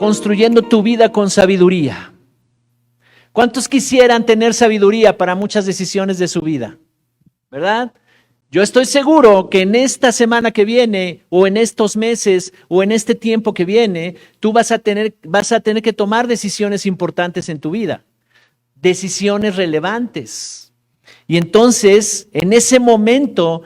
construyendo tu vida con sabiduría. ¿Cuántos quisieran tener sabiduría para muchas decisiones de su vida? ¿Verdad? Yo estoy seguro que en esta semana que viene, o en estos meses, o en este tiempo que viene, tú vas a tener que tomar decisiones importantes en tu vida, decisiones relevantes. Y entonces, en ese momento,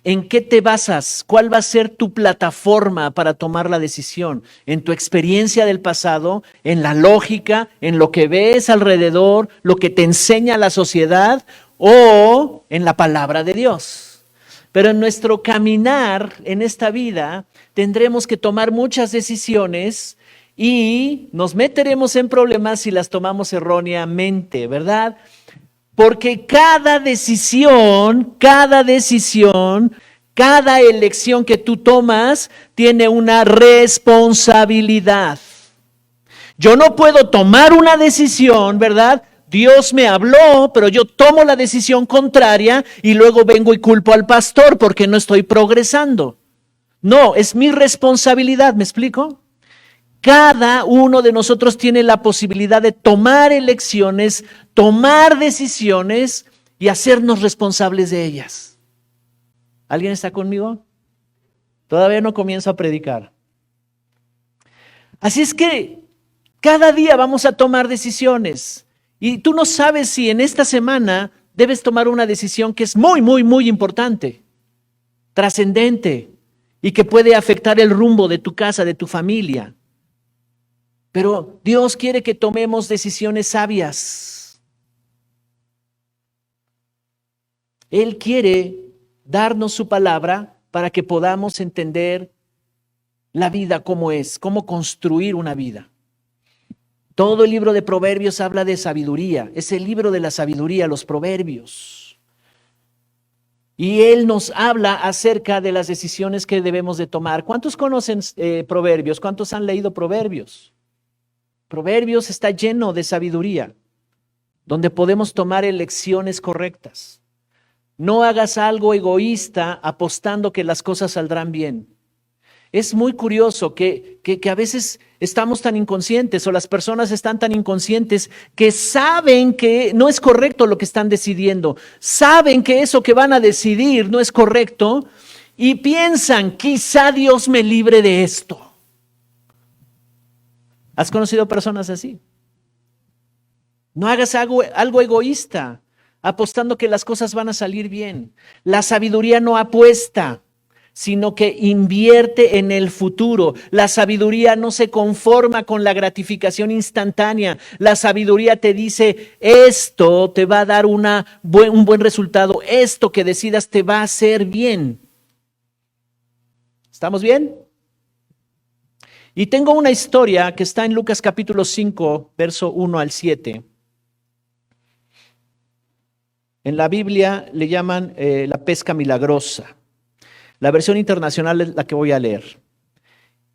¿en qué te basas? ¿Cuál va a ser tu plataforma para tomar la decisión? ¿En tu experiencia del pasado? ¿En la lógica? ¿En lo que ves alrededor? ¿Lo que te enseña la sociedad? ¿O en la palabra de Dios? Pero en nuestro caminar en esta vida tendremos que tomar muchas decisiones y nos meteremos en problemas si las tomamos erróneamente, ¿verdad? Porque cada decisión, cada elección que tú tomas tiene una responsabilidad. Yo no puedo tomar una decisión, ¿verdad? Dios me habló, pero yo tomo la decisión contraria y luego vengo y culpo al pastor porque no estoy progresando. No, es mi responsabilidad, ¿me explico? Cada uno de nosotros tiene la posibilidad de tomar elecciones, tomar decisiones y hacernos responsables de ellas. ¿Alguien está conmigo? Todavía no comienzo a predicar. Así es que cada día vamos a tomar decisiones. Y tú no sabes si en esta semana debes tomar una decisión que es muy, muy, muy importante, trascendente y que puede afectar el rumbo de tu casa, de tu familia. Pero Dios quiere que tomemos decisiones sabias. Él quiere darnos su palabra para que podamos entender la vida como es, cómo construir una vida. Todo el libro de Proverbios habla de sabiduría. Es el libro de la sabiduría, los Proverbios. Y Él nos habla acerca de las decisiones que debemos de tomar. ¿Cuántos conocen Proverbios? ¿Cuántos han leído Proverbios? Proverbios está lleno de sabiduría, donde podemos tomar elecciones correctas. No hagas algo egoísta apostando que las cosas saldrán bien. Es muy curioso que a veces estamos tan inconscientes o las personas están tan inconscientes que saben que no es correcto lo que están decidiendo, saben que eso que van a decidir no es correcto y piensan, quizá Dios me libre de esto. ¿Has conocido personas así? No hagas algo egoísta, apostando que las cosas van a salir bien. La sabiduría no apuesta, sino que invierte en el futuro. La sabiduría no se conforma con la gratificación instantánea. La sabiduría te dice, esto te va a dar un buen resultado, esto que decidas te va a hacer bien. ¿Estamos bien? Y tengo una historia que está en Lucas capítulo 5, verso 1 al 7. En la Biblia le llaman la pesca milagrosa. La versión internacional es la que voy a leer.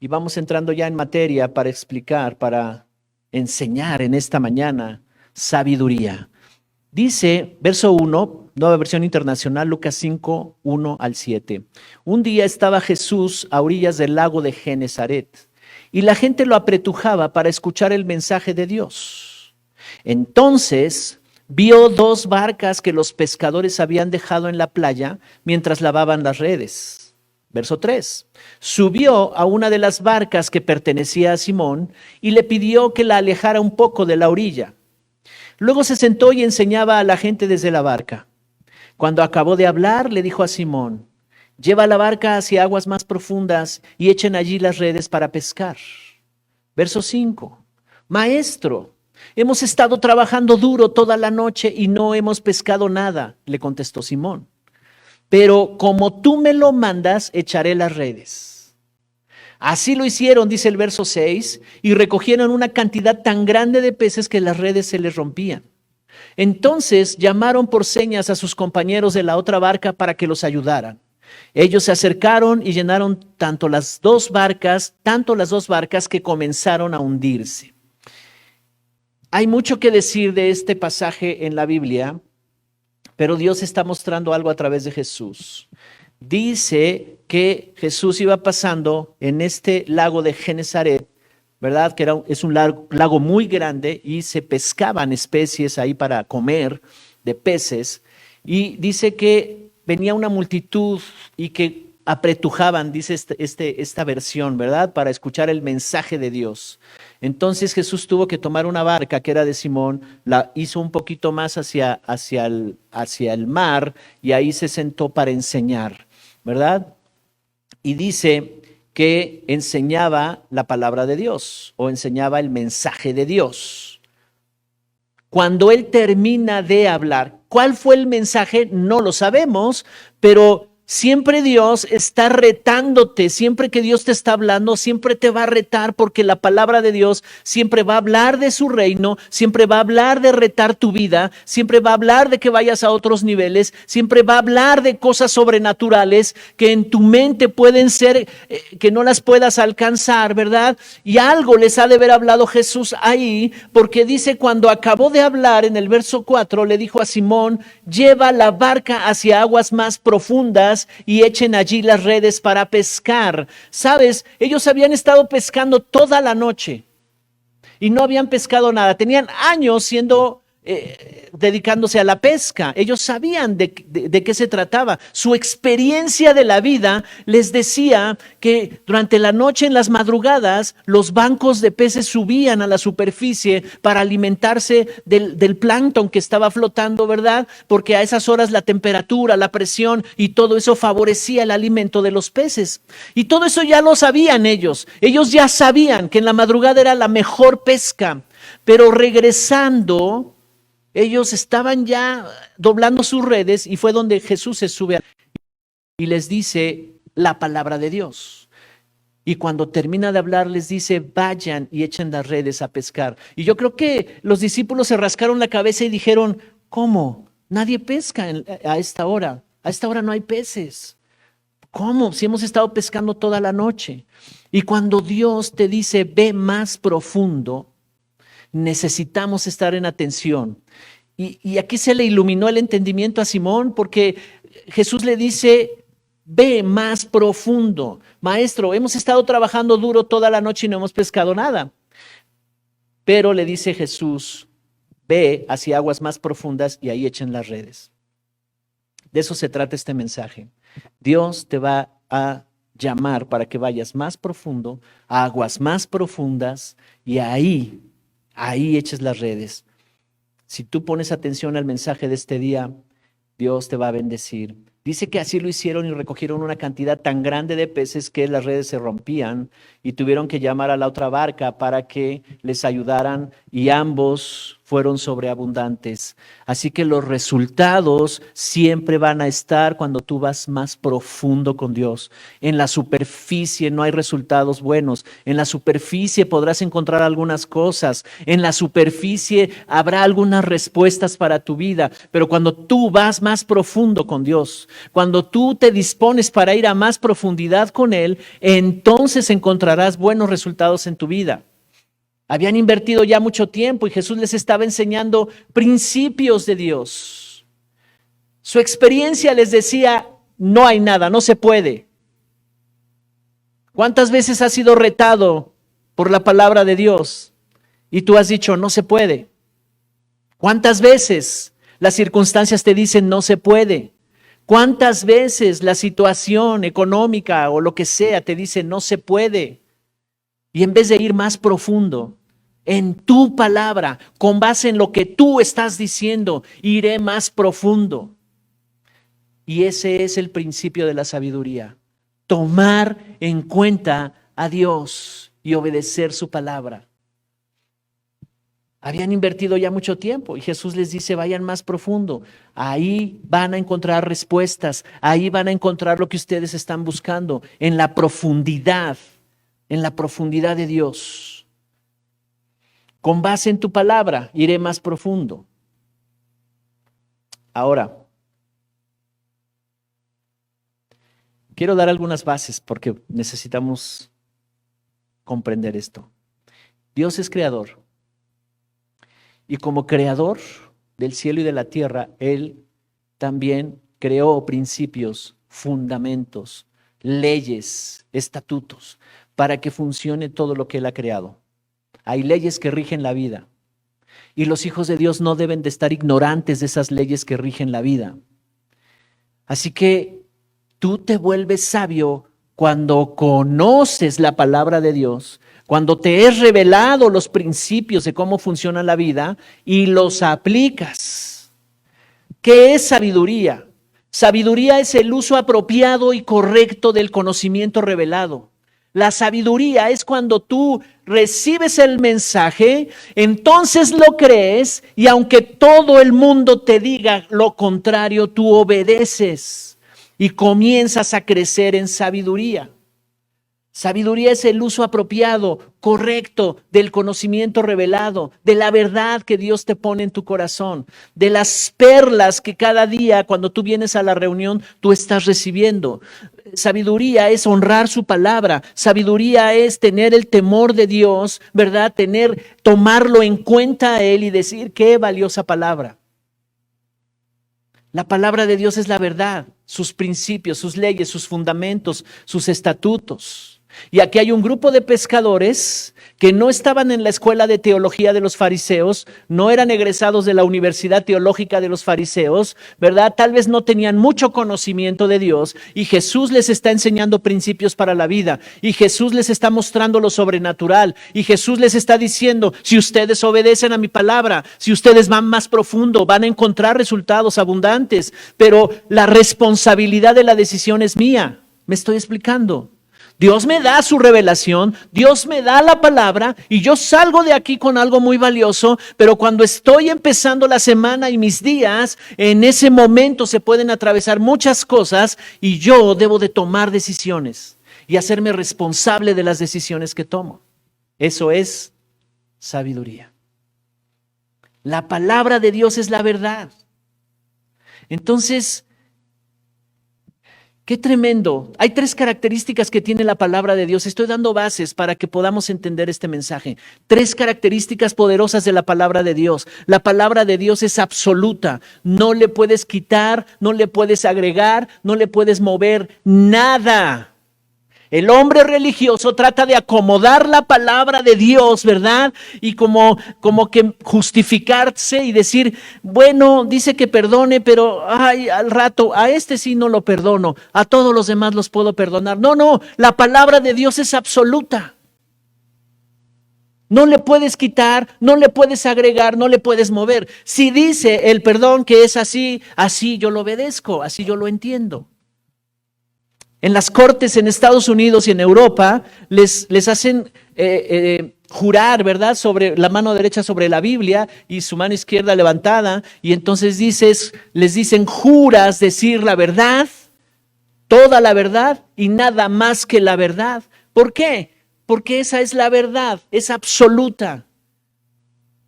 Y vamos entrando ya en materia para explicar, para enseñar en esta mañana sabiduría. Dice, verso 1, nueva versión internacional, Lucas 5, 1 al 7. Un día estaba Jesús a orillas del lago de Genesaret y la gente lo apretujaba para escuchar el mensaje de Dios. Entonces vio dos barcas que los pescadores habían dejado en la playa mientras lavaban las redes. Verso 3. Subió a una de las barcas que pertenecía a Simón y le pidió que la alejara un poco de la orilla. Luego se sentó y enseñaba a la gente desde la barca. Cuando acabó de hablar, le dijo a Simón, lleva la barca hacia aguas más profundas y echen allí las redes para pescar. Verso 5. Maestro, hemos estado trabajando duro toda la noche y no hemos pescado nada, le contestó Simón. Pero como tú me lo mandas, echaré las redes. Así lo hicieron, dice el verso 6, y recogieron una cantidad tan grande de peces que las redes se les rompían. Entonces llamaron por señas a sus compañeros de la otra barca para que los ayudaran. Ellos se acercaron y llenaron tanto las dos barcas que comenzaron a hundirse. Hay mucho que decir de este pasaje en la Biblia, pero Dios está mostrando algo a través de Jesús. Dice que Jesús iba pasando en este lago de Genesaret ¿verdad? Es un lago muy grande y se pescaban especies ahí para comer de peces. Y dice que venía una multitud y que apretujaban, dice esta versión, ¿verdad? Para escuchar el mensaje de Dios. Entonces Jesús tuvo que tomar una barca que era de Simón, la hizo un poquito más hacia el mar y ahí se sentó para enseñar, ¿verdad? Y dice que enseñaba la palabra de Dios o enseñaba el mensaje de Dios. Cuando él termina de hablar, ¿cuál fue el mensaje? No lo sabemos, pero siempre Dios está retándote, siempre que Dios te está hablando, siempre te va a retar porque la palabra de Dios siempre va a hablar de su reino, siempre va a hablar de retar tu vida, siempre va a hablar de que vayas a otros niveles, siempre va a hablar de cosas sobrenaturales que en tu mente pueden ser, que no las puedas alcanzar, ¿verdad? Y algo les ha de haber hablado Jesús ahí, porque dice cuando acabó de hablar en el verso 4, le dijo a Simón, lleva la barca hacia aguas más profundas y echen allí las redes para pescar. ¿Sabes? Ellos habían estado pescando toda la noche y no habían pescado nada. Tenían años dedicándose a la pesca. Ellos sabían de qué se trataba. Su experiencia de la vida les decía que durante la noche, en las madrugadas, los bancos de peces subían a la superficie para alimentarse del plancton que estaba flotando, ¿verdad? Porque a esas horas la temperatura, la presión y todo eso favorecía el alimento de los peces. Y todo eso ya lo sabían ellos. Ellos ya sabían que en la madrugada era la mejor pesca. Pero regresando, ellos estaban ya doblando sus redes y fue donde Jesús se sube y les dice la palabra de Dios. Y cuando termina de hablar les dice, vayan y echen las redes a pescar. Y yo creo que los discípulos se rascaron la cabeza y dijeron, ¿cómo? Nadie pesca a esta hora. A esta hora no hay peces. ¿Cómo? Si hemos estado pescando toda la noche. Y cuando Dios te dice, ve más profundo, necesitamos estar en atención. Y aquí se le iluminó el entendimiento a Simón porque Jesús le dice, ve más profundo. Maestro, hemos estado trabajando duro toda la noche y no hemos pescado nada. Pero le dice Jesús, ve hacia aguas más profundas y ahí echen las redes. De eso se trata este mensaje. Dios te va a llamar para que vayas más profundo, a aguas más profundas y ahí eches las redes. Si tú pones atención al mensaje de este día, Dios te va a bendecir. Dice que así lo hicieron y recogieron una cantidad tan grande de peces que las redes se rompían y tuvieron que llamar a la otra barca para que les ayudaran y ambos fueron sobreabundantes. Así que los resultados siempre van a estar cuando tú vas más profundo con Dios. En la superficie no hay resultados buenos. En la superficie podrás encontrar algunas cosas. En la superficie habrá algunas respuestas para tu vida. Pero cuando tú vas más profundo con Dios, cuando tú te dispones para ir a más profundidad con Él, entonces encontrarás buenos resultados en tu vida. Habían invertido ya mucho tiempo y Jesús les estaba enseñando principios de Dios. Su experiencia les decía, no hay nada, no se puede. ¿Cuántas veces has sido retado por la palabra de Dios y tú has dicho, no se puede? ¿Cuántas veces las circunstancias te dicen, no se puede? ¿Cuántas veces la situación económica o lo que sea te dice, no se puede? Y en vez de ir más profundo, en tu palabra, con base en lo que tú estás diciendo, iré más profundo. Y ese es el principio de la sabiduría. Tomar en cuenta a Dios y obedecer su palabra. Habían invertido ya mucho tiempo y Jesús les dice, vayan más profundo. Ahí van a encontrar respuestas, ahí van a encontrar lo que ustedes están buscando, en la profundidad de Dios. Con base en tu palabra, iré más profundo. Ahora, quiero dar algunas bases porque necesitamos comprender esto. Dios es creador. Y como creador del cielo y de la tierra, Él también creó principios, fundamentos, leyes, estatutos, para que funcione todo lo que Él ha creado. Hay leyes que rigen la vida. Y los hijos de Dios no deben de estar ignorantes de esas leyes que rigen la vida. Así que tú te vuelves sabio cuando conoces la palabra de Dios, cuando te es revelado los principios de cómo funciona la vida y los aplicas. ¿Qué es sabiduría? Sabiduría es el uso apropiado y correcto del conocimiento revelado. La sabiduría es cuando tú recibes el mensaje, entonces lo crees y aunque todo el mundo te diga lo contrario, tú obedeces y comienzas a crecer en sabiduría. Sabiduría es el uso apropiado, correcto del conocimiento revelado, de la verdad que Dios te pone en tu corazón, de las perlas que cada día cuando tú vienes a la reunión tú estás recibiendo. Sabiduría es honrar su palabra, sabiduría es tener el temor de Dios, ¿verdad? Tomarlo en cuenta a Él y decir qué valiosa palabra. La palabra de Dios es la verdad, sus principios, sus leyes, sus fundamentos, sus estatutos. Y aquí hay un grupo de pescadores que no estaban en la escuela de teología de los fariseos, no eran egresados de la universidad teológica de los fariseos, ¿verdad? Tal vez no tenían mucho conocimiento de Dios y Jesús les está enseñando principios para la vida y Jesús les está mostrando lo sobrenatural y Jesús les está diciendo, si ustedes obedecen a mi palabra, si ustedes van más profundo, van a encontrar resultados abundantes, pero la responsabilidad de la decisión es mía. ¿Me estoy explicando? Dios me da su revelación, Dios me da la palabra y yo salgo de aquí con algo muy valioso, pero cuando estoy empezando la semana y mis días, en ese momento se pueden atravesar muchas cosas y yo debo de tomar decisiones y hacerme responsable de las decisiones que tomo. Eso es sabiduría. La palabra de Dios es la verdad. Entonces, qué tremendo. Hay 3 características que tiene la palabra de Dios. Estoy dando bases para que podamos entender este mensaje. 3 características poderosas de la palabra de Dios. La palabra de Dios es absoluta. No le puedes quitar, no le puedes agregar, no le puedes mover nada. El hombre religioso trata de acomodar la palabra de Dios, ¿verdad? Y como que justificarse y decir, bueno, dice que perdone, pero al rato, a este sí no lo perdono, a todos los demás los puedo perdonar. No, la palabra de Dios es absoluta. No le puedes quitar, no le puedes agregar, no le puedes mover. Si dice el perdón que es así, así yo lo obedezco, así yo lo entiendo. En las cortes en Estados Unidos y en Europa les hacen jurar, ¿verdad? Sobre la mano derecha sobre la Biblia y su mano izquierda levantada. Y entonces les dicen, juras decir la verdad, toda la verdad y nada más que la verdad. ¿Por qué? Porque esa es la verdad, es absoluta.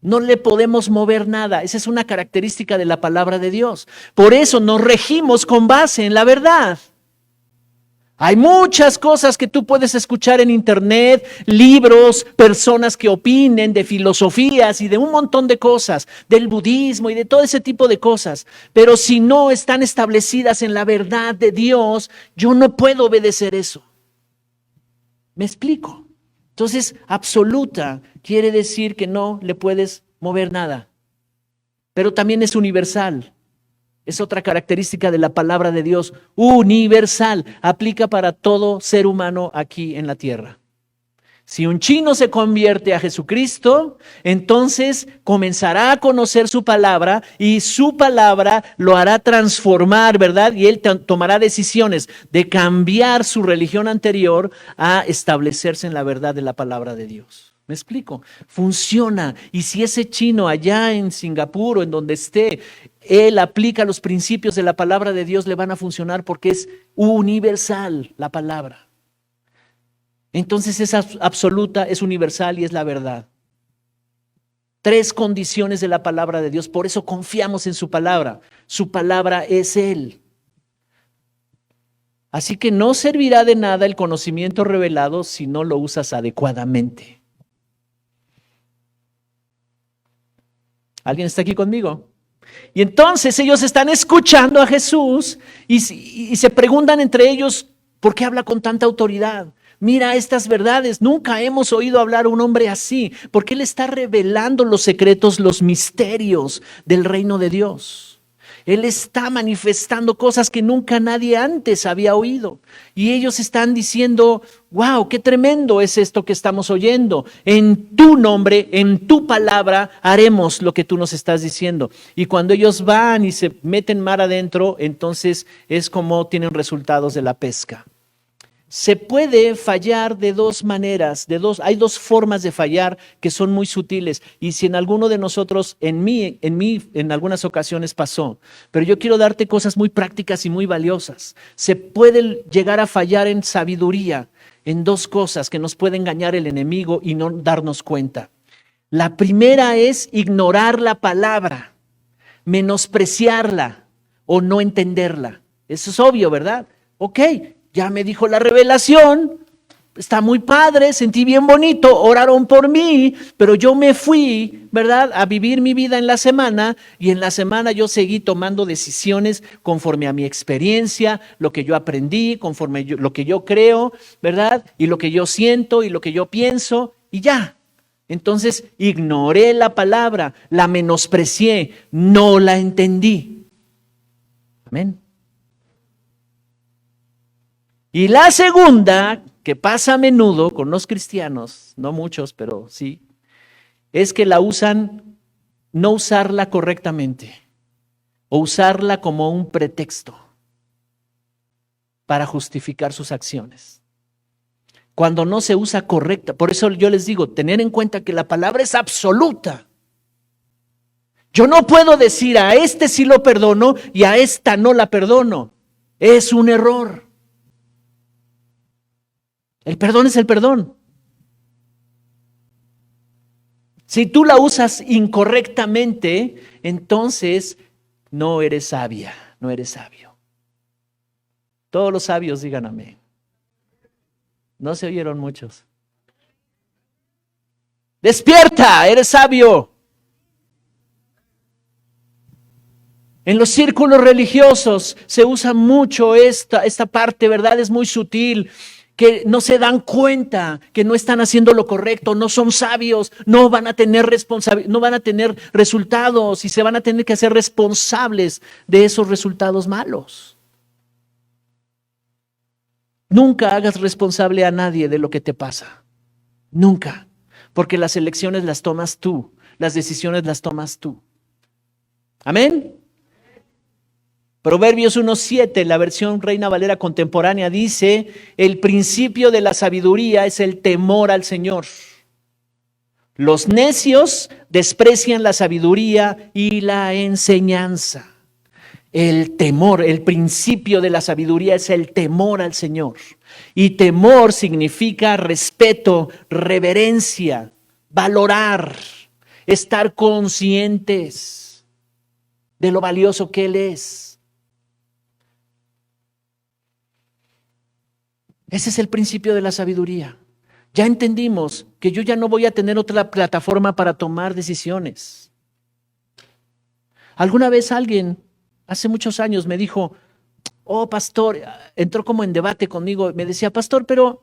No le podemos mover nada. Esa es una característica de la palabra de Dios. Por eso nos regimos con base en la verdad. Hay muchas cosas que tú puedes escuchar en internet, libros, personas que opinen de filosofías y de un montón de cosas, del budismo y de todo ese tipo de cosas. Pero si no están establecidas en la verdad de Dios, yo no puedo obedecer eso. ¿Me explico? Entonces, absoluta quiere decir que no le puedes mover nada. Pero también es universal. Es otra característica de la palabra de Dios, universal, aplica para todo ser humano aquí en la tierra. Si un chino se convierte a Jesucristo, entonces comenzará a conocer su palabra y su palabra lo hará transformar, ¿verdad? Y él tomará decisiones de cambiar su religión anterior a establecerse en la verdad de la palabra de Dios. ¿Me explico? Funciona. Y si ese chino allá en Singapur o en donde esté, él aplica los principios de la palabra de Dios, le van a funcionar porque es universal la palabra. Entonces es absoluta, es universal y es la verdad. 3 condiciones de la palabra de Dios, por eso confiamos en su palabra. Su palabra es Él. Así que no servirá de nada el conocimiento revelado si no lo usas adecuadamente. ¿Alguien está aquí conmigo? Y entonces ellos están escuchando a Jesús y se preguntan entre ellos, ¿por qué habla con tanta autoridad? Mira estas verdades. Nunca hemos oído hablar a un hombre así, porque Él está revelando los secretos, los misterios del reino de Dios. Él está manifestando cosas que nunca nadie antes había oído. Y ellos están diciendo, wow, qué tremendo es esto que estamos oyendo. En tu nombre, en tu palabra, haremos lo que tú nos estás diciendo. Y cuando ellos van y se meten mar adentro, entonces es como tienen resultados de la pesca. Se puede fallar de dos maneras, hay dos formas de fallar que son muy sutiles. Y si en alguno de nosotros, en algunas ocasiones pasó, pero yo quiero darte cosas muy prácticas y muy valiosas. Se puede llegar a fallar en sabiduría, en dos cosas que nos puede engañar el enemigo y no darnos cuenta. La primera es ignorar la palabra, menospreciarla o no entenderla. Eso es obvio, ¿verdad? Ok. Ya me dijo la revelación, está muy padre, sentí bien bonito, oraron por mí, pero yo me fui, ¿verdad?, a vivir mi vida en la semana y en la semana yo seguí tomando decisiones conforme a mi experiencia, lo que yo aprendí, conforme lo que yo creo, ¿verdad?, y lo que yo siento y lo que yo pienso y ya. Entonces ignoré la palabra, la menosprecié, no la entendí. Amén. Y la segunda, que pasa a menudo con los cristianos, no muchos, pero sí, es que la usan, no usarla correctamente, o usarla como un pretexto para justificar sus acciones. Cuando no se usa correcta, por eso yo les digo, tener en cuenta que la palabra es absoluta. Yo no puedo decir a este sí lo perdono y a esta no la perdono. Es un error. El perdón es el perdón. Si tú la usas incorrectamente, entonces no eres sabia, no eres sabio. Todos los sabios digan amén. No se oyeron muchos. Despierta, eres sabio. En los círculos religiosos se usa mucho esta parte, ¿verdad? Es muy sutil. Que no se dan cuenta que no están haciendo lo correcto, no son sabios, no van a tener no van a tener resultados y se van a tener que hacer responsables de esos resultados malos. Nunca hagas responsable a nadie de lo que te pasa. Nunca. Porque las elecciones las tomas tú, las decisiones las tomas tú. Amén. Proverbios 1:7, la versión Reina Valera contemporánea, dice: el principio de la sabiduría es el temor al Señor. Los necios desprecian la sabiduría y la enseñanza. El temor, el principio de la sabiduría es el temor al Señor. Y temor significa respeto, reverencia, valorar, estar conscientes de lo valioso que Él es. Ese es el principio de la sabiduría. Ya entendimos que yo ya no voy a tener otra plataforma para tomar decisiones. Alguna vez alguien, hace muchos años, me dijo, oh pastor, entró como en debate conmigo, me decía, pastor, pero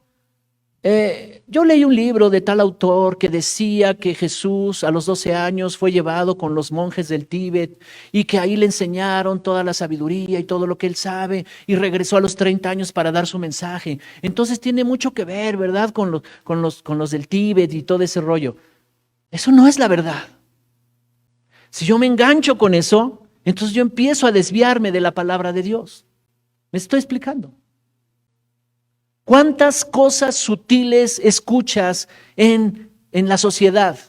yo leí un libro de tal autor que decía que Jesús a los 12 años fue llevado con los monjes del Tíbet y que ahí le enseñaron toda la sabiduría y todo lo que él sabe y regresó a los 30 años para dar su mensaje. Entonces tiene mucho que ver, ¿verdad? Con los del Tíbet y todo ese rollo. Eso no es la verdad. Si yo me engancho con eso, entonces yo empiezo a desviarme de la palabra de Dios. ¿Me estoy explicando? ¿Cuántas cosas sutiles escuchas en la sociedad?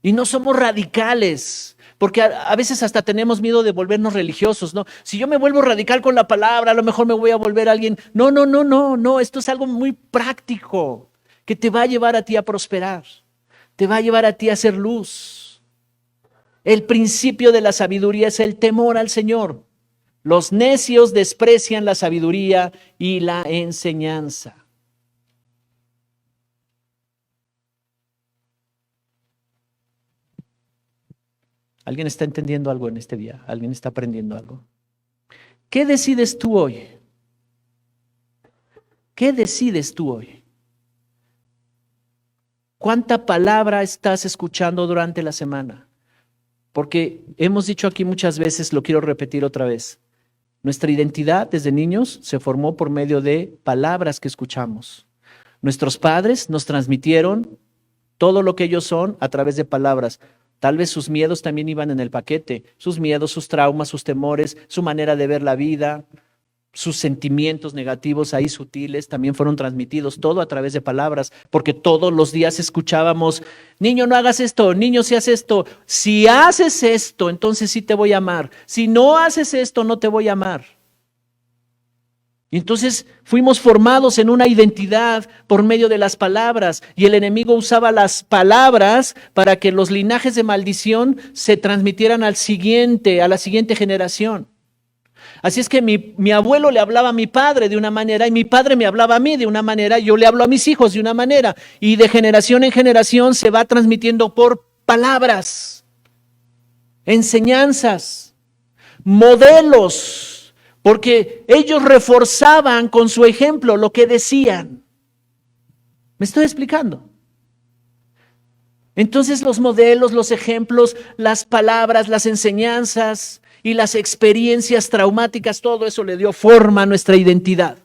Y no somos radicales, porque a veces hasta tenemos miedo de volvernos religiosos, ¿no? Si yo me vuelvo radical con la palabra, a lo mejor me voy a volver alguien. No, esto es algo muy práctico, que te va a llevar a ti a prosperar, te va a llevar a ti a hacer luz. El principio de la sabiduría es el temor al Señor. Los necios desprecian la sabiduría y la enseñanza. ¿Alguien está entendiendo algo en este día? ¿Alguien está aprendiendo algo? ¿Qué decides tú hoy? ¿Qué decides tú hoy? ¿Cuánta palabra estás escuchando durante la semana? Porque hemos dicho aquí muchas veces, lo quiero repetir otra vez, nuestra identidad desde niños se formó por medio de palabras que escuchamos. Nuestros padres nos transmitieron todo lo que ellos son a través de palabras. Tal vez sus miedos también iban en el paquete, sus miedos, sus traumas, sus temores, su manera de ver la vida, sus sentimientos negativos ahí sutiles también fueron transmitidos, todo a través de palabras, porque todos los días escuchábamos, niño, no hagas esto, niño, si haces esto, si haces esto, entonces sí te voy a amar, si no haces esto, no te voy a amar. Y entonces fuimos formados en una identidad por medio de las palabras, y el enemigo usaba las palabras para que los linajes de maldición se transmitieran a la siguiente generación. Así es que mi abuelo le hablaba a mi padre de una manera y mi padre me hablaba a mí de una manera, y yo le hablo a mis hijos de una manera, y de generación en generación se va transmitiendo por palabras, enseñanzas, modelos, porque ellos reforzaban con su ejemplo lo que decían. ¿Me estoy explicando? Entonces los modelos, los ejemplos, las palabras, las enseñanzas y las experiencias traumáticas, todo eso le dio forma a nuestra identidad.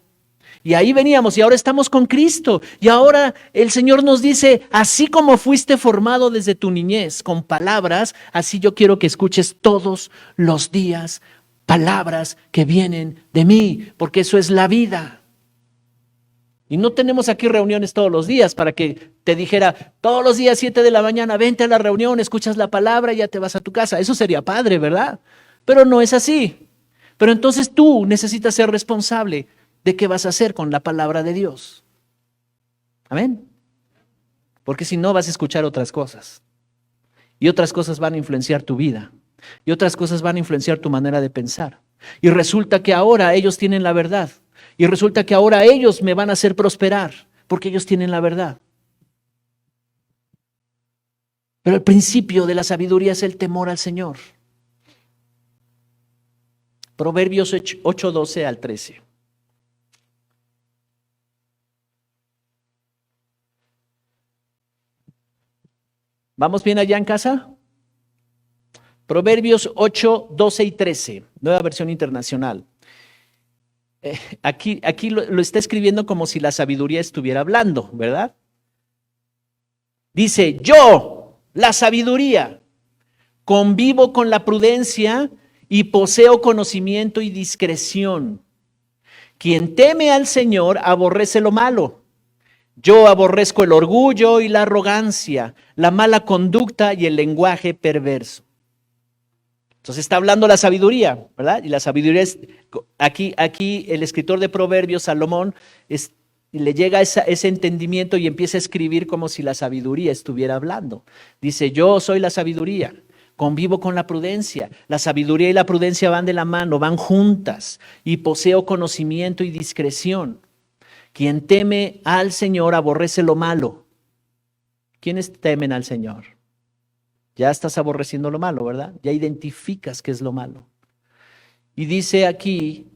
Y ahí veníamos y ahora estamos con Cristo. Y ahora el Señor nos dice, así como fuiste formado desde tu niñez con palabras, así yo quiero que escuches todos los días palabras que vienen de mí, porque eso es la vida. Y no tenemos aquí reuniones todos los días para que te dijera, todos los días 7 de la mañana, vente a la reunión, escuchas la palabra y ya te vas a tu casa. Eso sería padre, ¿verdad? Pero no es así. Pero entonces tú necesitas ser responsable de qué vas a hacer con la palabra de Dios. Amén. Porque si no vas a escuchar otras cosas. Y otras cosas van a influenciar tu vida. Y otras cosas van a influenciar tu manera de pensar. Y resulta que ahora ellos tienen la verdad. Y resulta que ahora ellos me van a hacer prosperar. Porque ellos tienen la verdad. Pero el principio de la sabiduría es el temor al Señor. Proverbios 8:12 al 13. ¿Vamos bien allá en casa? Proverbios 8:12 y 13, nueva versión internacional. Aquí lo está escribiendo como si la sabiduría estuviera hablando, ¿verdad? Dice, yo, la sabiduría, convivo con la prudencia y poseo conocimiento y discreción. Quien teme al Señor aborrece lo malo. Yo aborrezco el orgullo y la arrogancia, la mala conducta y el lenguaje perverso. Entonces está hablando la sabiduría, ¿verdad? Y la sabiduría es, aquí el escritor de Proverbios, Salomón, le llega ese entendimiento y empieza a escribir como si la sabiduría estuviera hablando. Dice, yo soy la sabiduría, convivo con la prudencia. La sabiduría y la prudencia van de la mano, van juntas, y poseo conocimiento y discreción. Quien teme al Señor aborrece lo malo. ¿Quiénes temen al Señor? Ya estás aborreciendo lo malo, ¿verdad? Ya identificas qué es lo malo. Y dice aquí,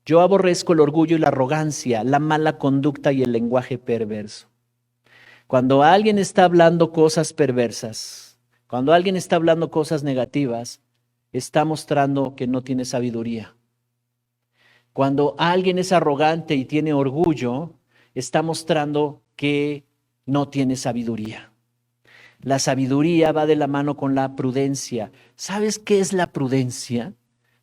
yo aborrezco el orgullo y la arrogancia, la mala conducta y el lenguaje perverso. Cuando alguien está hablando cosas perversas, cuando alguien está hablando cosas negativas, está mostrando que no tiene sabiduría. Cuando alguien es arrogante y tiene orgullo, está mostrando que no tiene sabiduría. La sabiduría va de la mano con la prudencia. ¿Sabes qué es la prudencia?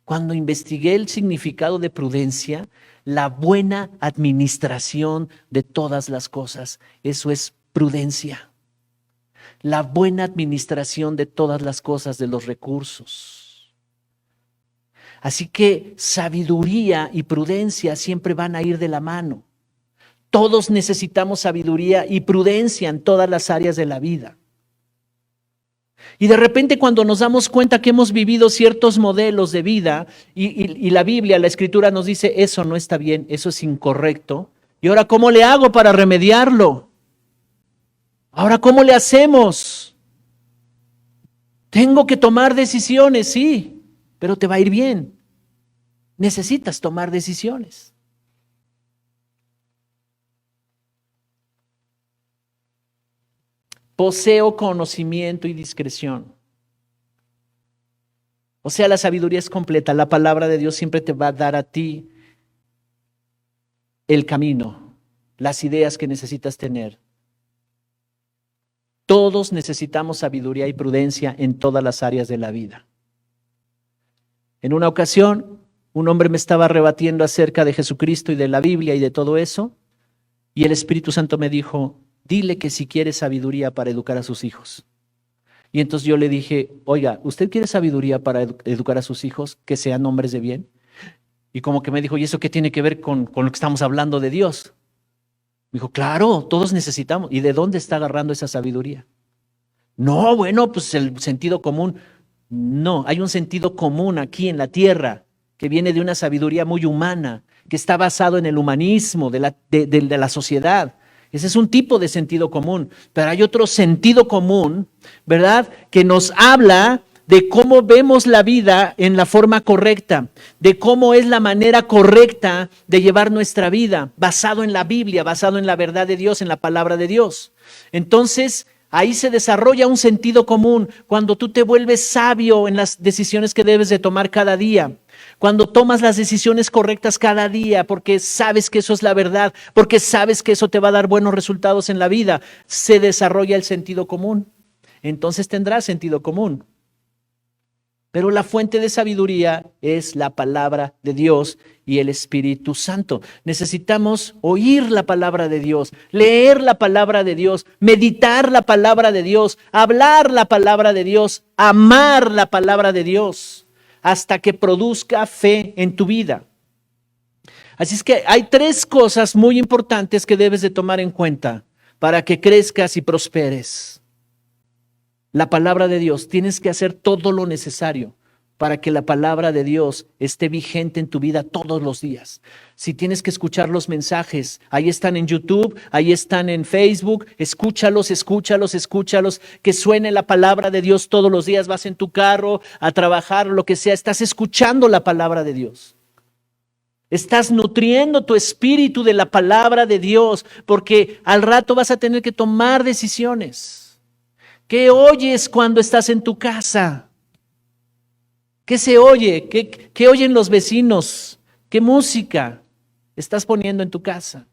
Cuando investigué el significado de prudencia, la buena administración de todas las cosas. Eso es prudencia. La buena administración de todas las cosas, de los recursos. Así que sabiduría y prudencia siempre van a ir de la mano. Todos necesitamos sabiduría y prudencia en todas las áreas de la vida. Y de repente cuando nos damos cuenta que hemos vivido ciertos modelos de vida y la Biblia, la Escritura nos dice, eso no está bien, eso es incorrecto. ¿Y ahora cómo le hago para remediarlo? ¿Ahora cómo le hacemos? Tengo que tomar decisiones, sí, pero te va a ir bien. Necesitas tomar decisiones. Poseo conocimiento y discreción. O sea, la sabiduría es completa. La palabra de Dios siempre te va a dar a ti el camino, las ideas que necesitas tener. Todos necesitamos sabiduría y prudencia en todas las áreas de la vida. En una ocasión, un hombre me estaba rebatiendo acerca de Jesucristo y de la Biblia y de todo eso, y el Espíritu Santo me dijo, dile que si quiere sabiduría para educar a sus hijos. Y entonces yo le dije, oiga, ¿usted quiere sabiduría para educar a sus hijos, que sean hombres de bien? Y como que me dijo, ¿y eso qué tiene que ver con lo que estamos hablando de Dios? Me dijo, claro, todos necesitamos. ¿Y de dónde está agarrando esa sabiduría? No, bueno, pues el sentido común. No, hay un sentido común aquí en la tierra que viene de una sabiduría muy humana, que está basado en el humanismo de la sociedad. Ese es un tipo de sentido común, pero hay otro sentido común, ¿verdad? Que nos habla de cómo vemos la vida en la forma correcta, de cómo es la manera correcta de llevar nuestra vida, basado en la Biblia, basado en la verdad de Dios, en la palabra de Dios. Entonces, ahí se desarrolla un sentido común cuando tú te vuelves sabio en las decisiones que debes de tomar cada día. Cuando tomas las decisiones correctas cada día, porque sabes que eso es la verdad, porque sabes que eso te va a dar buenos resultados en la vida, se desarrolla el sentido común. Entonces tendrás sentido común. Pero la fuente de sabiduría es la palabra de Dios y el Espíritu Santo. Necesitamos oír la palabra de Dios, leer la palabra de Dios, meditar la palabra de Dios, hablar la palabra de Dios, amar la palabra de Dios, hasta que produzca fe en tu vida. Así es que hay 3 cosas muy importantes que debes de tomar en cuenta para que crezcas y prosperes. La palabra de Dios, tienes que hacer todo lo necesario para que la palabra de Dios esté vigente en tu vida todos los días. Si tienes que escuchar los mensajes, ahí están en YouTube, ahí están en Facebook, escúchalos, que suene la palabra de Dios todos los días. Vas en tu carro a trabajar, lo que sea, estás escuchando la palabra de Dios. Estás nutriendo tu espíritu de la palabra de Dios, porque al rato vas a tener que tomar decisiones. ¿Qué oyes cuando estás en tu casa? ¿Qué se oye? ¿Qué oyen los vecinos? ¿Qué música estás poniendo en tu casa?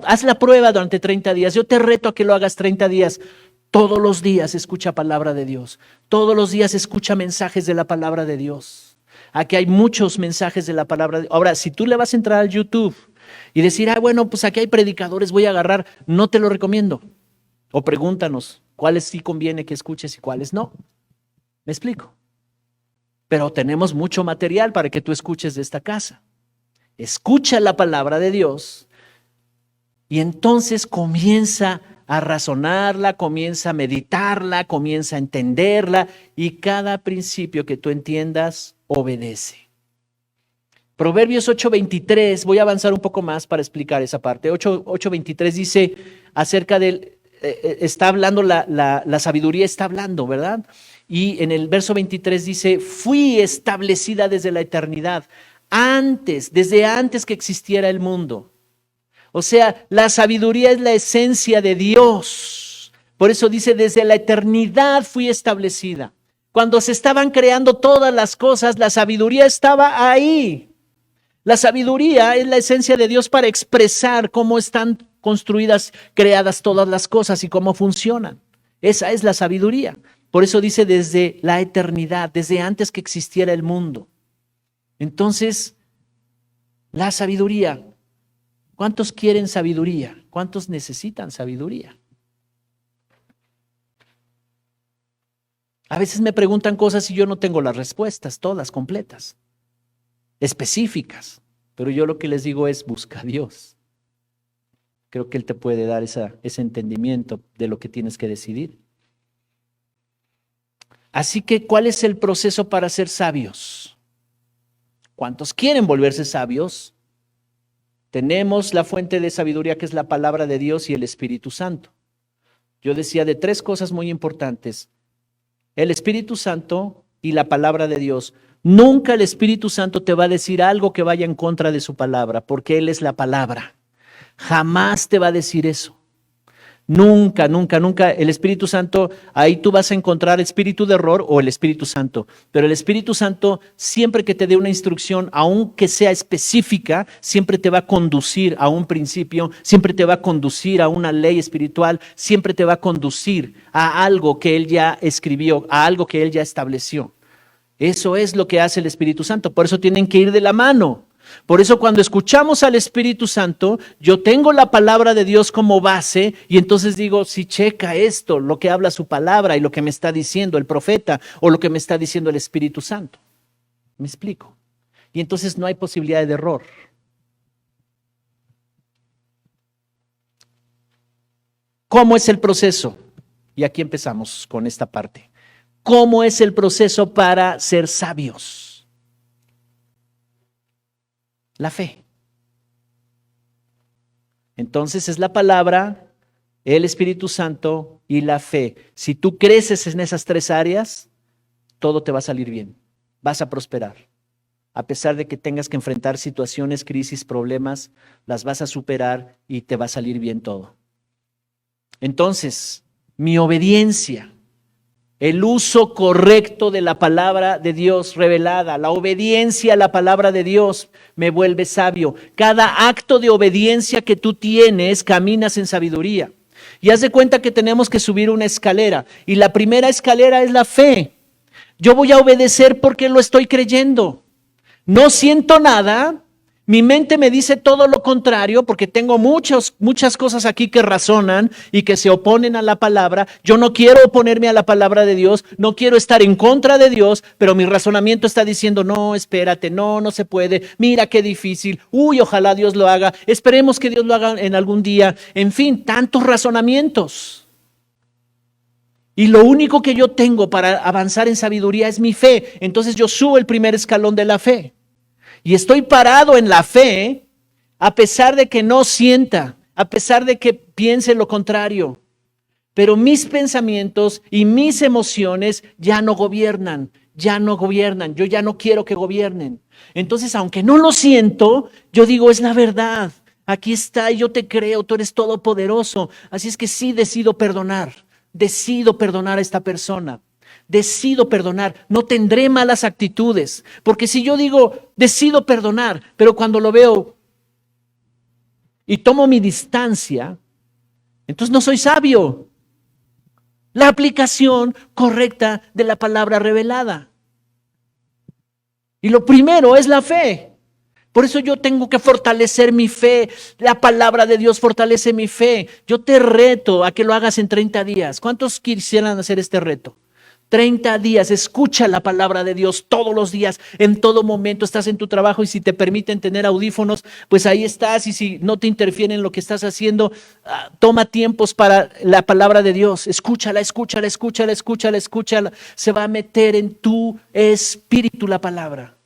Haz la prueba durante 30 días. Yo te reto a que lo hagas 30 días. Todos los días escucha palabra de Dios. Todos los días escucha mensajes de la palabra de Dios. Aquí hay muchos mensajes de la palabra de Dios. Ahora, si tú le vas a entrar al YouTube y decir, bueno, pues aquí hay predicadores, voy a agarrar, no te lo recomiendo. O pregúntanos cuáles sí conviene que escuches y cuáles no. ¿Me explico? Pero tenemos mucho material para que tú escuches de esta casa. Escucha la palabra de Dios y entonces comienza a razonarla, comienza a meditarla, comienza a entenderla y cada principio que tú entiendas, obedece. Proverbios 8:23, voy a avanzar un poco más para explicar esa parte. 8:23 dice acerca del, está hablando, la sabiduría está hablando, ¿verdad? Y en el verso 23 dice, fui establecida desde la eternidad, desde antes que existiera el mundo. O sea, la sabiduría es la esencia de Dios. Por eso dice, desde la eternidad fui establecida. Cuando se estaban creando todas las cosas, la sabiduría estaba ahí. La sabiduría es la esencia de Dios para expresar cómo están construidas, creadas todas las cosas y cómo funcionan. Esa es la sabiduría. Por eso dice desde la eternidad, desde antes que existiera el mundo. Entonces, la sabiduría. ¿Cuántos quieren sabiduría? ¿Cuántos necesitan sabiduría? A veces me preguntan cosas y yo no tengo las respuestas, todas completas, específicas. Pero yo lo que les digo es, busca a Dios. Creo que Él te puede dar ese entendimiento de lo que tienes que decidir. Así que, ¿cuál es el proceso para ser sabios? ¿Cuántos quieren volverse sabios? Tenemos la fuente de sabiduría que es la palabra de Dios y el Espíritu Santo. Yo decía de 3 cosas muy importantes. El Espíritu Santo y la palabra de Dios. Nunca el Espíritu Santo te va a decir algo que vaya en contra de su palabra, porque Él es la palabra. Jamás te va a decir eso. Nunca, nunca, nunca el Espíritu Santo, ahí tú vas a encontrar espíritu de error o el Espíritu Santo. Pero el Espíritu Santo, siempre que te dé una instrucción, aunque sea específica, siempre te va a conducir a un principio, siempre te va a conducir a una ley espiritual, siempre te va a conducir a algo que Él ya escribió, a algo que Él ya estableció. Eso es lo que hace el Espíritu Santo. Por eso tienen que ir de la mano. Por eso cuando escuchamos al Espíritu Santo, yo tengo la palabra de Dios como base y entonces digo, si checa esto, lo que habla su palabra y lo que me está diciendo el profeta o lo que me está diciendo el Espíritu Santo. ¿Me explico? Y entonces no hay posibilidad de error. ¿Cómo es el proceso? Y aquí empezamos con esta parte. ¿Cómo es el proceso para ser sabios? La fe. Entonces es la palabra, el Espíritu Santo y la fe. Si tú creces en esas tres áreas, todo te va a salir bien. Vas a prosperar. A pesar de que tengas que enfrentar situaciones, crisis, problemas, las vas a superar y te va a salir bien todo. Entonces, mi obediencia, el uso correcto de la palabra de Dios revelada, la obediencia a la palabra de Dios me vuelve sabio. Cada acto de obediencia que tú tienes, caminas en sabiduría. Y haz de cuenta que tenemos que subir una escalera. Y la primera escalera es la fe. Yo voy a obedecer porque lo estoy creyendo. No siento nada. Mi mente me dice todo lo contrario porque tengo muchas cosas aquí que razonan y que se oponen a la palabra. Yo no quiero oponerme a la palabra de Dios, no quiero estar en contra de Dios, pero mi razonamiento está diciendo, no, espérate, no se puede, mira qué difícil, uy, ojalá Dios lo haga, esperemos que Dios lo haga en algún día. En fin, tantos razonamientos. Y lo único que yo tengo para avanzar en sabiduría es mi fe. Entonces yo subo el primer escalón de la fe. Y estoy parado en la fe, a pesar de que no sienta, a pesar de que piense lo contrario. Pero mis pensamientos y mis emociones ya no gobiernan. Yo ya no quiero que gobiernen. Entonces, aunque no lo siento, yo digo, es la verdad. Aquí está, yo te creo, tú eres todopoderoso. Así es que sí decido perdonar a esta persona. Decido perdonar, no tendré malas actitudes, porque si yo digo, decido perdonar, pero cuando lo veo y tomo mi distancia, entonces no soy sabio. La aplicación correcta de la palabra revelada. Y lo primero es la fe. Por eso yo tengo que fortalecer mi fe. La palabra de Dios fortalece mi fe. Yo te reto a que lo hagas en 30 días. ¿Cuántos quisieran hacer este reto? 30 días, escucha la palabra de Dios todos los días, en todo momento. Estás en tu trabajo y si te permiten tener audífonos, pues ahí estás, y si no te interfiere en lo que estás haciendo, toma tiempos para la palabra de Dios. Escúchala. Se va a meter en tu espíritu la palabra.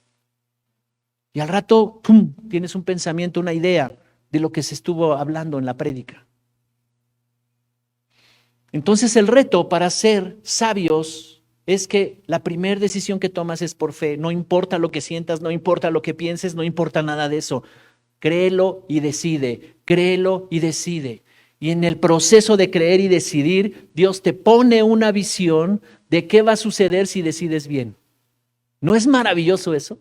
Y al rato, ¡pum!, tienes un pensamiento, una idea de lo que se estuvo hablando en la prédica. Entonces el reto para ser sabios es que la primera decisión que tomas es por fe. No importa lo que sientas, no importa lo que pienses, no importa nada de eso. Créelo y decide, créelo y decide. Y en el proceso de creer y decidir, Dios te pone una visión de qué va a suceder si decides bien. ¿No es maravilloso eso?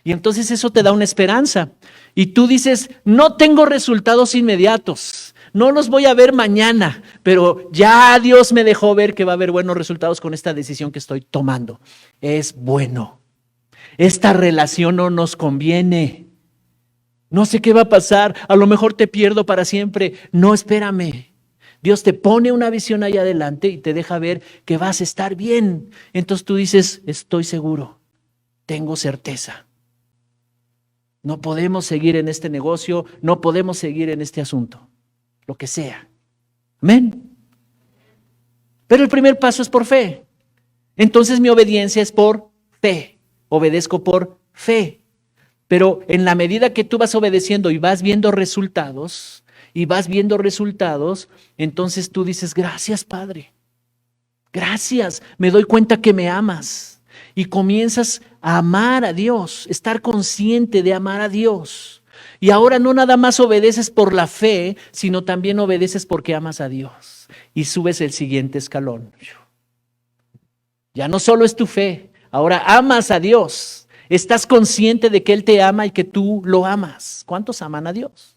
Y entonces eso te da una esperanza. Y tú dices, no tengo resultados inmediatos. No los voy a ver mañana, pero ya Dios me dejó ver que va a haber buenos resultados con esta decisión que estoy tomando. Es bueno. Esta relación no nos conviene. No sé qué va a pasar. A lo mejor te pierdo para siempre. No, espérame. Dios te pone una visión ahí adelante y te deja ver que vas a estar bien. Entonces tú dices, estoy seguro. Tengo certeza. No podemos seguir en este negocio. No podemos seguir en este asunto. Lo que sea. Amén. Pero el primer paso es por fe. Entonces mi obediencia es por fe. Obedezco por fe. Pero en la medida que tú vas obedeciendo y vas viendo resultados, entonces tú dices, gracias, Padre. Gracias, me doy cuenta que me amas. Y comienzas a amar a Dios, estar consciente de amar a Dios. Y ahora no nada más obedeces por la fe, sino también obedeces porque amas a Dios. Y subes el siguiente escalón. Ya no solo es tu fe, ahora amas a Dios. Estás consciente de que Él te ama y que tú lo amas. ¿Cuántos aman a Dios?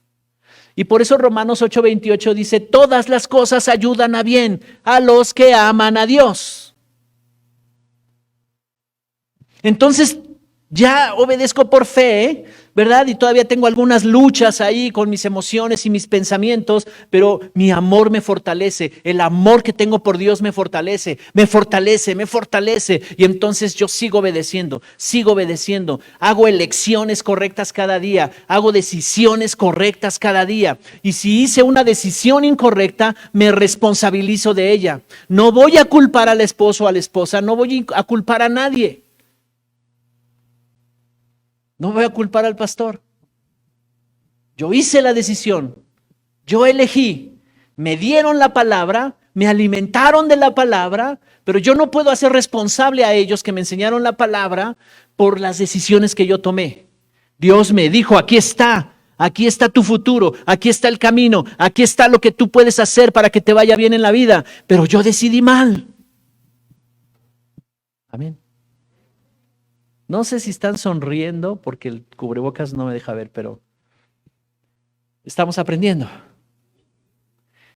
Y por eso Romanos 8:28 dice, todas las cosas ayudan a bien a los que aman a Dios. Entonces, ya obedezco por fe, ¿verdad? Y todavía tengo algunas luchas ahí con mis emociones y mis pensamientos, pero mi amor me fortalece. El amor que tengo por Dios me fortalece, me fortalece, me fortalece. Y entonces yo sigo obedeciendo. Hago elecciones correctas cada día, hago decisiones correctas cada día. Y si hice una decisión incorrecta, me responsabilizo de ella. No voy a culpar al esposo o a la esposa, no voy a culpar a nadie. No voy a culpar al pastor. Yo hice la decisión, yo elegí, me dieron la palabra, me alimentaron de la palabra, pero yo no puedo hacer responsable a ellos que me enseñaron la palabra por las decisiones que yo tomé. Dios me dijo, aquí está tu futuro, aquí está el camino, aquí está lo que tú puedes hacer para que te vaya bien en la vida, pero yo decidí mal. Amén. No sé si están sonriendo porque el cubrebocas no me deja ver, pero estamos aprendiendo.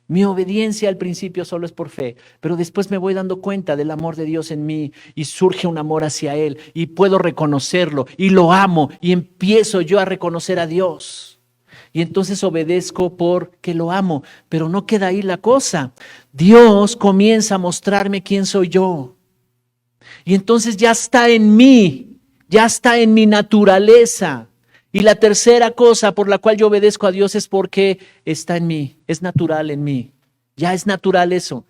Mi obediencia al principio solo es por fe, pero después me voy dando cuenta del amor de Dios en mí y surge un amor hacia Él y puedo reconocerlo y lo amo y empiezo yo a reconocer a Dios. Y entonces obedezco porque lo amo, pero no queda ahí la cosa. Dios comienza a mostrarme quién soy yo. Y entonces ya está en mí. Ya está en mi naturaleza. Y la tercera cosa por la cual yo obedezco a Dios es porque está en mí, es natural en mí. Ya es natural eso.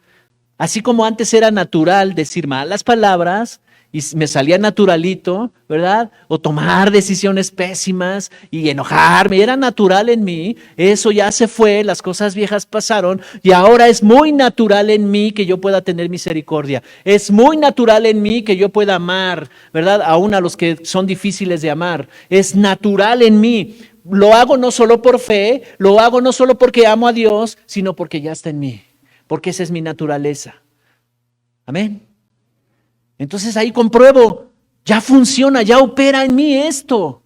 Así como antes era natural decir malas palabras y me salía naturalito, ¿verdad? O tomar decisiones pésimas y enojarme, era natural en mí. Eso ya se fue, las cosas viejas pasaron y ahora es muy natural en mí que yo pueda tener misericordia. Es muy natural en mí que yo pueda amar, ¿verdad? Aún a los que son difíciles de amar. Es natural en mí. Lo hago no solo por fe, lo hago no solo porque amo a Dios, sino porque ya está en mí. Porque esa es mi naturaleza. Amén. Entonces ahí compruebo, ya funciona, ya opera en mí esto.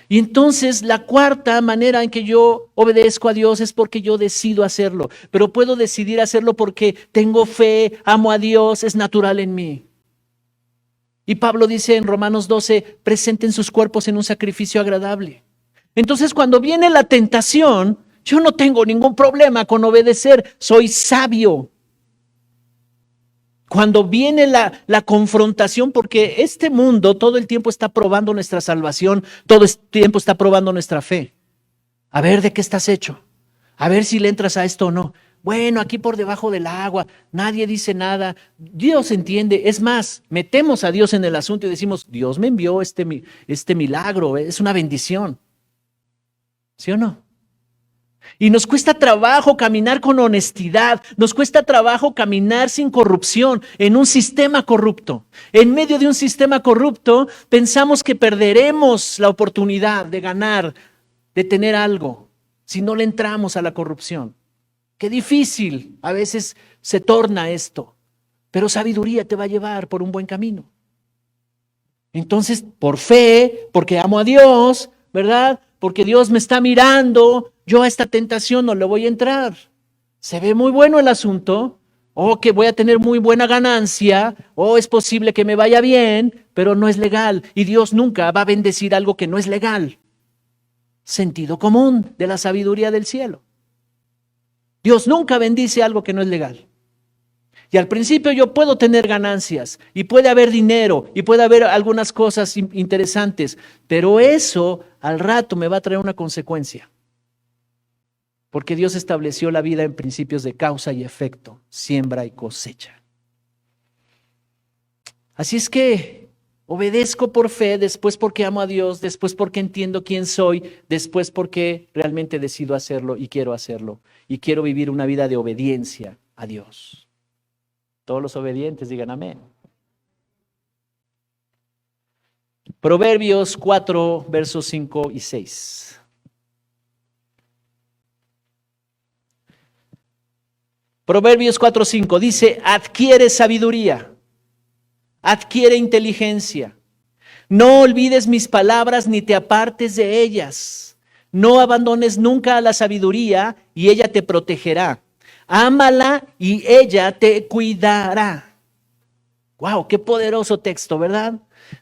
Y entonces la cuarta manera en que yo obedezco a Dios es porque yo decido hacerlo. Pero puedo decidir hacerlo porque tengo fe, amo a Dios, es natural en mí. Y Pablo dice en Romanos 12, presenten sus cuerpos en un sacrificio agradable. Entonces cuando viene la tentación, yo no tengo ningún problema con obedecer, soy sabio. Cuando viene la confrontación, porque este mundo todo el tiempo está probando nuestra salvación, todo el tiempo está probando nuestra fe. A ver de qué estás hecho, a ver si le entras a esto o no. Bueno, aquí por debajo del agua, nadie dice nada, Dios entiende. Es más, metemos a Dios en el asunto y decimos, Dios me envió este milagro, es una bendición. ¿Sí o no? Y nos cuesta trabajo caminar con honestidad, nos cuesta trabajo caminar sin corrupción en un sistema corrupto. En medio de un sistema corrupto pensamos que perderemos la oportunidad de ganar, de tener algo, si no le entramos a la corrupción. Qué difícil a veces se torna esto, pero sabiduría te va a llevar por un buen camino. Entonces, por fe, porque amo a Dios, ¿verdad? Porque Dios me está mirando, yo a esta tentación no le voy a entrar. Se ve muy bueno el asunto, o que voy a tener muy buena ganancia, o es posible que me vaya bien, pero no es legal. Y Dios nunca va a bendecir algo que no es legal. Sentido común de la sabiduría del cielo. Dios nunca bendice algo que no es legal. Y al principio yo puedo tener ganancias y puede haber dinero y puede haber algunas cosas interesantes, pero eso al rato me va a traer una consecuencia. Porque Dios estableció la vida en principios de causa y efecto, siembra y cosecha. Así es que obedezco por fe, después porque amo a Dios, después porque entiendo quién soy, después porque realmente decido hacerlo y quiero vivir una vida de obediencia a Dios. Todos los obedientes digan amén. Proverbios 4, versos 5 y 6. Proverbios 4:5 dice, adquiere sabiduría, adquiere inteligencia. No olvides mis palabras ni te apartes de ellas. No abandones nunca a la sabiduría y ella te protegerá. Ámala y ella te cuidará. Wow, qué poderoso texto, ¿verdad?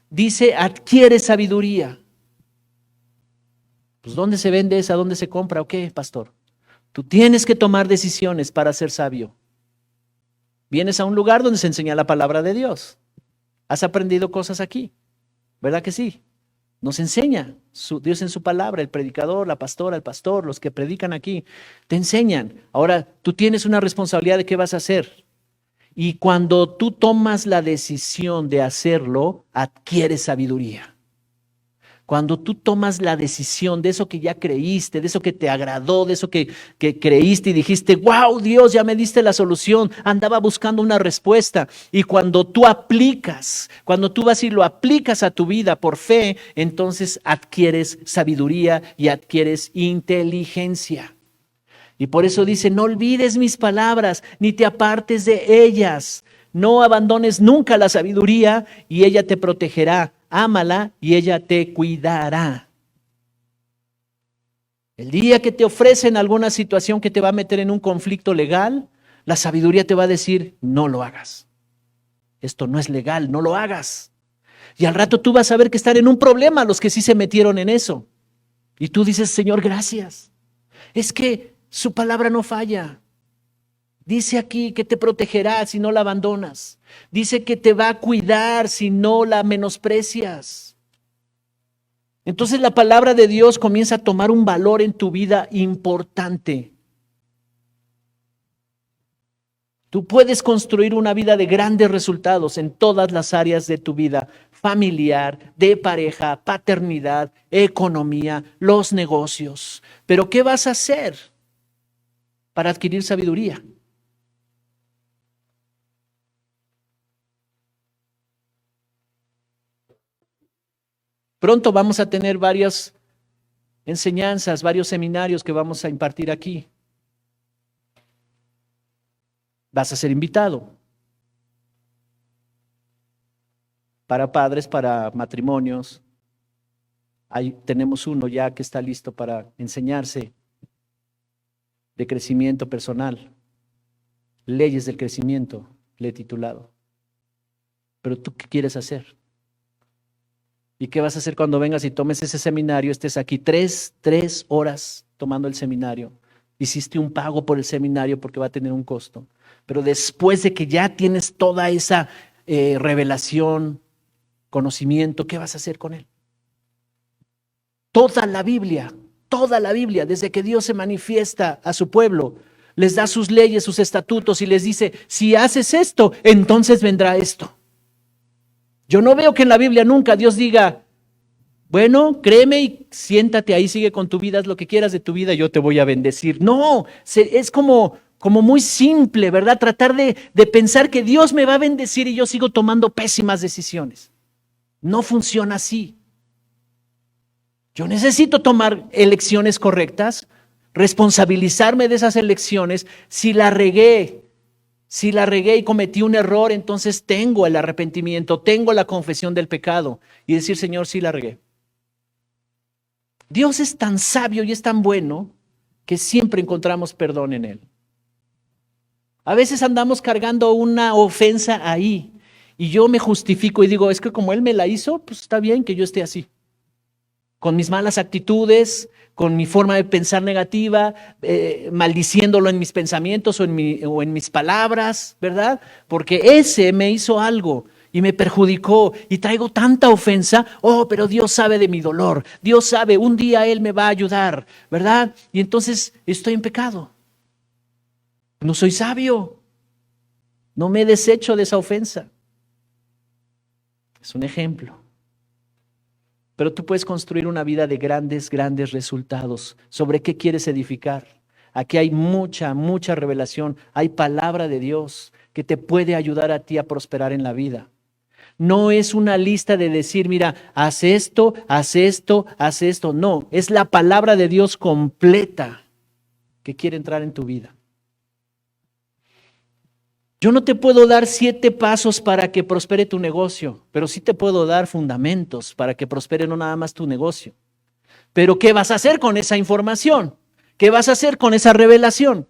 Dice, adquiere sabiduría. Pues ¿dónde se vende esa? ¿Dónde se compra? ¿O qué, pastor? Tú tienes que tomar decisiones para ser sabio. Vienes a un lugar donde se enseña la palabra de Dios. ¿Has aprendido cosas aquí? ¿Verdad que sí? Nos enseña Dios en su palabra, el predicador, la pastora, el pastor, los que predican aquí, te enseñan. Ahora, tú tienes una responsabilidad de qué vas a hacer. Y cuando tú tomas la decisión de hacerlo, adquieres sabiduría. Cuando tú tomas la decisión de eso que ya creíste, de eso que te agradó, de eso que creíste y dijiste, wow, Dios, ya me diste la solución, andaba buscando una respuesta. Y cuando tú aplicas, cuando tú vas y lo aplicas a tu vida por fe, entonces adquieres sabiduría y adquieres inteligencia. Y por eso dice, no olvides mis palabras, ni te apartes de ellas. No abandones nunca la sabiduría y ella te protegerá. Ámala y ella te cuidará. El día que te ofrecen alguna situación que te va a meter en un conflicto legal, la sabiduría te va a decir, no lo hagas. Esto no es legal, no lo hagas. Y al rato tú vas a ver que están en un problema los que sí se metieron en eso. Y tú dices, Señor, gracias. Es que su palabra no falla. Dice aquí que te protegerá si no la abandonas. Dice que te va a cuidar si no la menosprecias. Entonces la palabra de Dios comienza a tomar un valor en tu vida importante. Tú puedes construir una vida de grandes resultados en todas las áreas de tu vida, familiar, de pareja, paternidad, economía, los negocios. Pero ¿qué vas a hacer para adquirir sabiduría? Pronto vamos a tener varias enseñanzas, varios seminarios que vamos a impartir aquí. Vas a ser invitado. Para padres, para matrimonios. Ahí tenemos uno ya que está listo para enseñarse de crecimiento personal. Leyes del crecimiento, le he titulado. Pero ¿tú qué quieres hacer? ¿Y qué vas a hacer cuando vengas y tomes ese seminario? Estés aquí tres horas tomando el seminario. Hiciste un pago por el seminario porque va a tener un costo. Pero después de que ya tienes toda esa revelación, conocimiento, ¿qué vas a hacer con él? Toda la Biblia, desde que Dios se manifiesta a su pueblo, les da sus leyes, sus estatutos y les dice, si haces esto, entonces vendrá esto. Yo no veo que en la Biblia nunca Dios diga, bueno, créeme y siéntate ahí, sigue con tu vida, haz lo que quieras de tu vida, yo te voy a bendecir. No, es como muy simple, ¿verdad? Tratar de pensar que Dios me va a bendecir y yo sigo tomando pésimas decisiones. No funciona así. Yo necesito tomar elecciones correctas, responsabilizarme de esas elecciones. Si la regué y cometí un error, entonces tengo el arrepentimiento, tengo la confesión del pecado y decir, Señor, sí la regué. Dios es tan sabio y es tan bueno que siempre encontramos perdón en Él. A veces andamos cargando una ofensa ahí y yo me justifico y digo, es que como Él me la hizo, pues está bien que yo esté así. Con mis malas actitudes, con mi forma de pensar negativa, maldiciéndolo en mis pensamientos o en mis palabras, ¿verdad? Porque ese me hizo algo y me perjudicó y traigo tanta ofensa. Oh, pero Dios sabe de mi dolor. Dios sabe, un día Él me va a ayudar, ¿verdad? Y entonces estoy en pecado. No soy sabio. No me desecho de esa ofensa. Es un ejemplo. Pero tú puedes construir una vida de grandes resultados. ¿Sobre qué quieres edificar? Aquí hay mucha revelación. Hay palabra de Dios que te puede ayudar a ti a prosperar en la vida. No es una lista de decir, mira, haz esto, haz esto, haz esto. No, es la palabra de Dios completa que quiere entrar en tu vida. Yo no te puedo dar 7 pasos para que prospere tu negocio, pero sí te puedo dar fundamentos para que prospere no nada más tu negocio. Pero ¿qué vas a hacer con esa información? ¿Qué vas a hacer con esa revelación?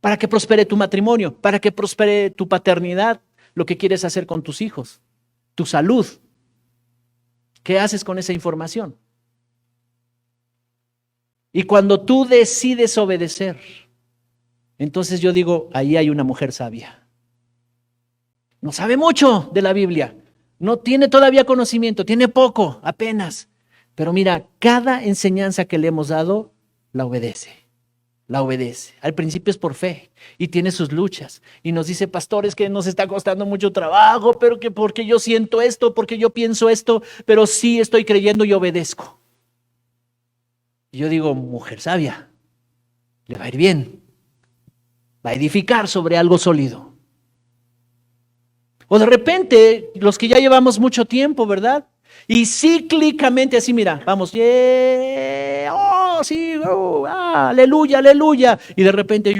Para que prospere tu matrimonio, para que prospere tu paternidad, lo que quieres hacer con tus hijos, tu salud. ¿Qué haces con esa información? Y cuando tú decides obedecer, entonces yo digo, ahí hay una mujer sabia. No sabe mucho de la Biblia, no tiene todavía conocimiento, tiene poco, apenas. Pero mira, cada enseñanza que le hemos dado, la obedece. La obedece. Al principio es por fe y tiene sus luchas. Y nos dice, pastores, que nos está costando mucho trabajo, pero que porque yo siento esto, porque yo pienso esto, pero sí estoy creyendo y obedezco. Y yo digo, mujer sabia, le va a ir bien. Va a edificar sobre algo sólido. O de repente, los que ya llevamos mucho tiempo, ¿verdad? Y cíclicamente así, mira, vamos, yeah, oh, sí, oh, aleluya, aleluya. Y de repente,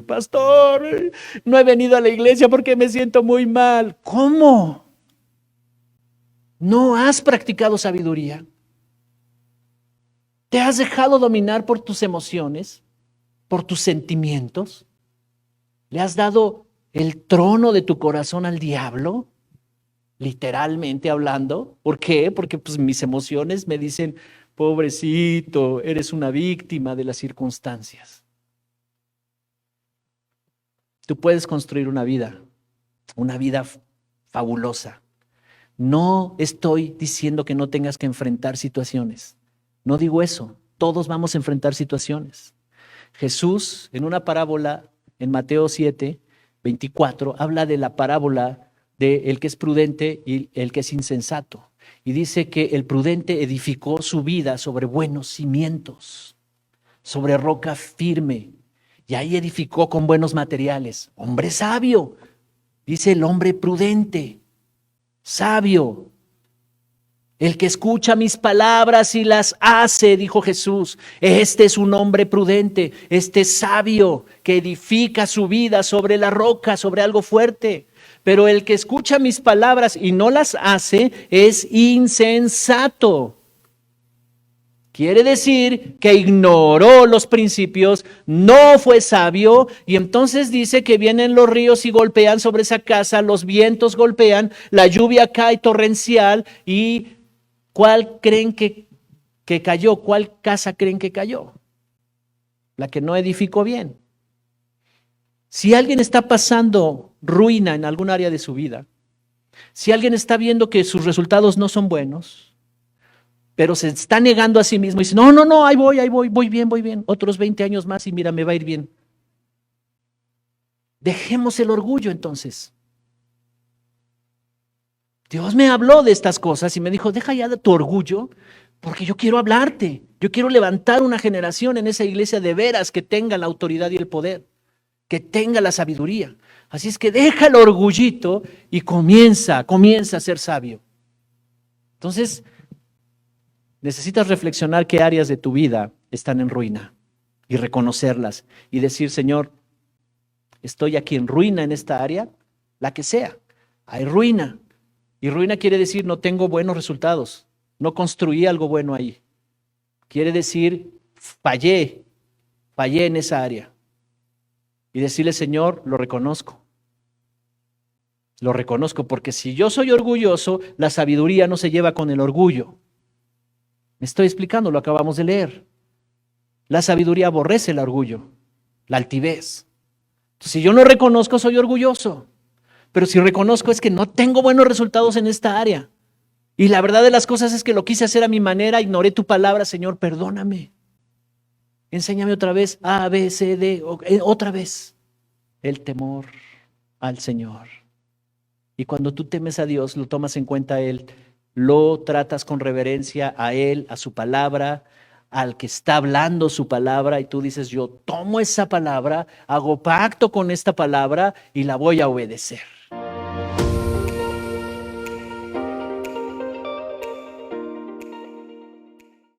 pastor, no he venido a la iglesia porque me siento muy mal. ¿Cómo? ¿No has practicado sabiduría? ¿Te has dejado dominar por tus emociones, por tus sentimientos? ¿Le has dado el trono de tu corazón al diablo? Literalmente hablando. ¿Por qué? Porque pues mis emociones me dicen, pobrecito, eres una víctima de las circunstancias. Tú puedes construir una vida fabulosa. No estoy diciendo que no tengas que enfrentar situaciones. No digo eso. Todos vamos a enfrentar situaciones. Jesús, en una parábola, en Mateo 7, 24, habla de la parábola de el que es prudente y el que es insensato. Y dice que el prudente edificó su vida sobre buenos cimientos, sobre roca firme, y ahí edificó con buenos materiales. Hombre sabio, dice el hombre prudente, sabio. El que escucha mis palabras y las hace, dijo Jesús, este es un hombre prudente, este sabio que edifica su vida sobre la roca, sobre algo fuerte. Pero el que escucha mis palabras y no las hace es insensato. Quiere decir que ignoró los principios, no fue sabio, y entonces dice que vienen los ríos y golpean sobre esa casa, los vientos golpean, la lluvia cae torrencial. ¿Y cuál creen que cayó? ¿Cuál casa creen que cayó? La que no edificó bien. Si alguien está pasando ruina en algún área de su vida, si alguien está viendo que sus resultados no son buenos, pero se está negando a sí mismo y dice, no, ahí voy bien, otros 20 años más y mira, me va a ir bien. Dejemos el orgullo entonces. Dios me habló de estas cosas y me dijo, deja ya de tu orgullo, porque yo quiero hablarte, yo quiero levantar una generación en esa iglesia de veras que tenga la autoridad y el poder, que tenga la sabiduría. Así es que deja el orgullito y comienza a ser sabio. Entonces, necesitas reflexionar qué áreas de tu vida están en ruina y reconocerlas y decir, Señor, estoy aquí en ruina en esta área, la que sea, hay ruina. Y ruina quiere decir no tengo buenos resultados, no construí algo bueno ahí. Quiere decir fallé en esa área. Y decirle, Señor, lo reconozco porque si yo soy orgulloso, la sabiduría no se lleva con el orgullo. Me estoy explicando, lo acabamos de leer. La sabiduría aborrece el orgullo, la altivez. Entonces, si yo no reconozco, soy orgulloso. Pero si reconozco es que no tengo buenos resultados en esta área. Y la verdad de las cosas es que lo quise hacer a mi manera, ignoré tu palabra, Señor, perdóname. Enséñame otra vez, A, B, C, D, otra vez. El temor al Señor. Y cuando tú temes a Dios, lo tomas en cuenta a Él, lo tratas con reverencia a Él, a su palabra, al que está hablando su palabra, y tú dices, yo tomo esa palabra, hago pacto con esta palabra y la voy a obedecer.